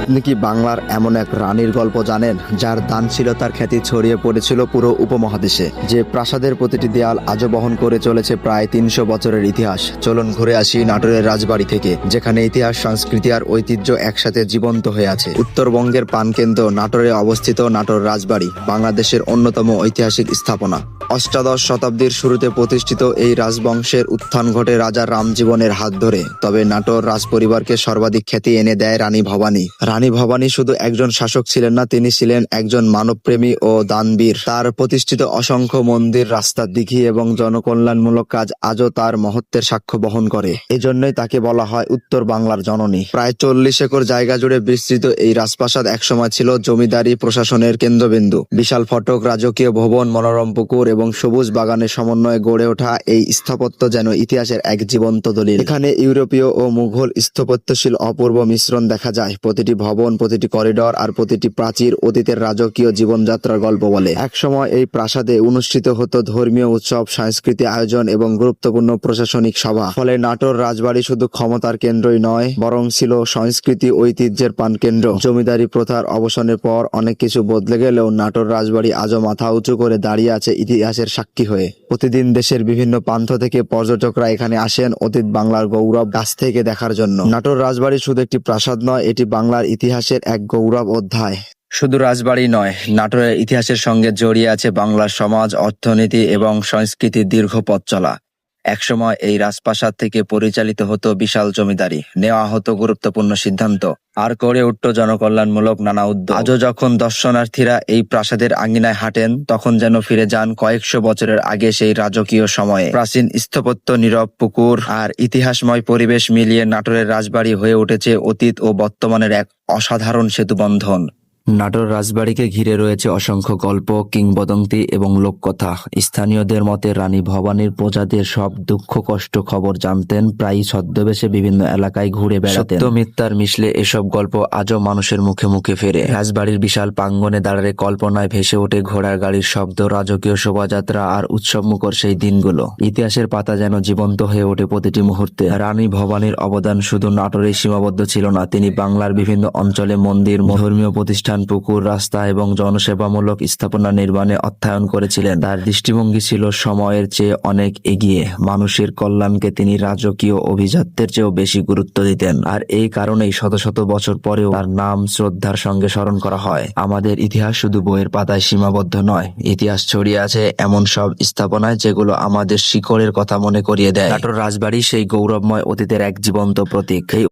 আপনি কি বাংলার এমন এক রানীর গল্প জানেন যার দানশীলতার খ্যাতি ছড়িয়ে পড়েছিল পুরো উপমহাদেশে, যে প্রাসাদের প্রতিটি দেয়াল আজও বহন করে চলেছে প্রায় ৩০০ বছরের ইতিহাস? চলুন ঘুরে আসি নাটোরের রাজবাড়ি থেকে, যেখানে ইতিহাস, সংস্কৃতি আর ঐতিহ্য একসাথে জীবন্ত হয়ে আছে। উত্তরবঙ্গের প্রাণকেন্দ্র নাটোরে অবস্থিত নাটোর রাজবাড়ি বাংলাদেশের অন্যতম ঐতিহাসিক স্থাপনা। অষ্টাদশ শতাব্দীর শুরুতে প্রতিষ্ঠিত এই রাজবংশের উত্থান ঘটে রাজা রামজীবনের হাত ধরে। তবে নাটোর রাজপরিবারকে সর্বাধিক খ্যাতি এনে দেয় রানী ভবানী। রানী ভবানী শুধু একজন শাসক ছিলেন না, তিনি ছিলেন একজন মানবপ্রেমী ও দানবীর। তার প্রতিষ্ঠিত অসংখ্য মন্দির, রাস্তা, দিঘি এবং জনকল্যাণমূলক কাজ আজও তার মহত্বের সাক্ষ্য বহন করে। এজন্যই তাকে বলা হয় উত্তর বাংলার জননী। প্রায় ৪০ একর জায়গা জুড়ে বিস্তৃত এই রাজপ্রাসাদ একসময় ছিল জমিদারি প্রশাসনের কেন্দ্রবিন্দু। বিশাল ফটক, রাজকীয় ভবন, মনোরম পুকুর এবং সবুজ বাগানের সমন্বয়ে গড়ে ওঠা এই স্থাপত্য যেন ইতিহাসের এক জীবন্ত দলিল। এখানে ইউরোপীয় ও মুঘল স্থাপত্যশীল অপূর্ব মিশ্রণ দেখা যায়। প্রতিটি ভবন, প্রতিটি করিডর আর প্রতিটি প্রাচীর অতীতের রাজকীয় জীবনযাত্রার গল্প বলে। একসময় এই প্রাসাদে অনুষ্ঠিত হতো ধর্মীয় উৎসব, সাংস্কৃতিক আয়োজন এবং গুরুত্বপূর্ণ প্রশাসনিক সভা। ফলে নাটোর রাজবাড়ি শুধু ক্ষমতার কেন্দ্রই নয়, বরং ছিল সংস্কৃতি, ঐতিহ্যের প্রাণকেন্দ্র। জমিদারি প্রথার অবসানের পর অনেক কিছু বদলে গেলেও নাটোর রাজবাড়ি আজও মাথা উঁচু করে দাঁড়িয়ে আছে ইতিহাসের সাক্ষী হয়ে। প্রতিদিন দেশের বিভিন্ন প্রান্ত থেকে পর্যটকরা এখানে আসেন অতীত বাংলার গৌরব কাছ থেকে দেখার জন্য। নাটোর রাজবাড়ি শুধু একটি প্রাসাদ নয়, এটি বাংলার ইতিহাসের এক গৌরব অধ্যায়। শুধু রাজবাড়ি নয়, নাটোরের ইতিহাসের সঙ্গে জড়িয়ে আছে বাংলার সমাজ, অর্থনীতি এবং সংস্কৃতির দীর্ঘ পথ চলা। একসময় এই রাজপ্রাসাদ থেকে পরিচালিত হতো বিশাল জমিদারি, নেওয়া হতো গুরুত্বপূর্ণ সিদ্ধান্ত, আর গড়ে উঠত জনকল্যাণমূলক নানা উদ্যোগ। আজও যখন দর্শনার্থীরা এই প্রাসাদের আঙ্গিনায় হাঁটেন, তখন যেন ফিরে যান কয়েকশো বছরের আগে সেই রাজকীয় সময়ে। প্রাচীন স্থাপত্য, নীরব পুকুর আর ইতিহাসময় পরিবেশ মিলিয়ে নাটোরের রাজবাড়ি হয়ে উঠেছে অতীত ও বর্তমানের এক অসাধারণ সেতুবন্ধন। নাটোর রাজবাড়িকে ঘিরে রয়েছে অসংখ্য গল্প, কিংবদন্তি এবং লোককথা। স্থানীয়দের মতে রানী ভবানীর প্রজাদের সব দুঃখ কষ্ট খবর জানতেন, প্রায়ই ছদ্মবেশে বিভিন্ন এলাকায় ঘুরে বেড়াতেন। সত্য মিথ্যার মিশলে এসব গল্প আজও মানুষের মুখে মুখে ফেরে। রাজবাড়ির বিশাল প্রাঙ্গণে দাঁড়ালে কল্পনায় ভেসে ওঠে ঘোড়ার গাড়ির শব্দ, রাজকীয় শোভাযাত্রা আর উৎসবমুখর সেই দিনগুলো। ইতিহাসের পাতা যেন জীবন্ত হয়ে ওঠে প্রতিটি মুহূর্তে। রানী ভবানীর অবদান শুধু নাটোরে সীমাবদ্ধ ছিল না, তিনি বাংলার বিভিন্ন অঞ্চলে মন্দির, ধর্মীয় প্রতিষ্ঠান, পুকুর, রাস্তা এবং জনসেবামূলক স্থাপনা নির্মাণে অর্থায়ন করেছিলেন। তার দৃষ্টিভঙ্গি ছিল সময়ের চেয়ে অনেক এগিয়ে। মানুষের কল্যাণকে তিনি রাজকীয় অভিজাত্যের চেয়েও বেশি গুরুত্ব দিতেন, আর এই কারণেই শত শত বছর পরেও তার নাম শ্রদ্ধার সঙ্গে স্মরণ করা হয়। আমাদের ইতিহাস শুধু বইয়ের পাতায় সীমাবদ্ধ নয়, ইতিহাস ছড়িয়ে আছে এমন সব স্থাপনায় যেগুলো আমাদের শিকড়ের কথা মনে করিয়ে দেয়। নাটোর রাজবাড়ি সেই গৌরবময় অতীতের এক জীবন্ত প্রতীক। এই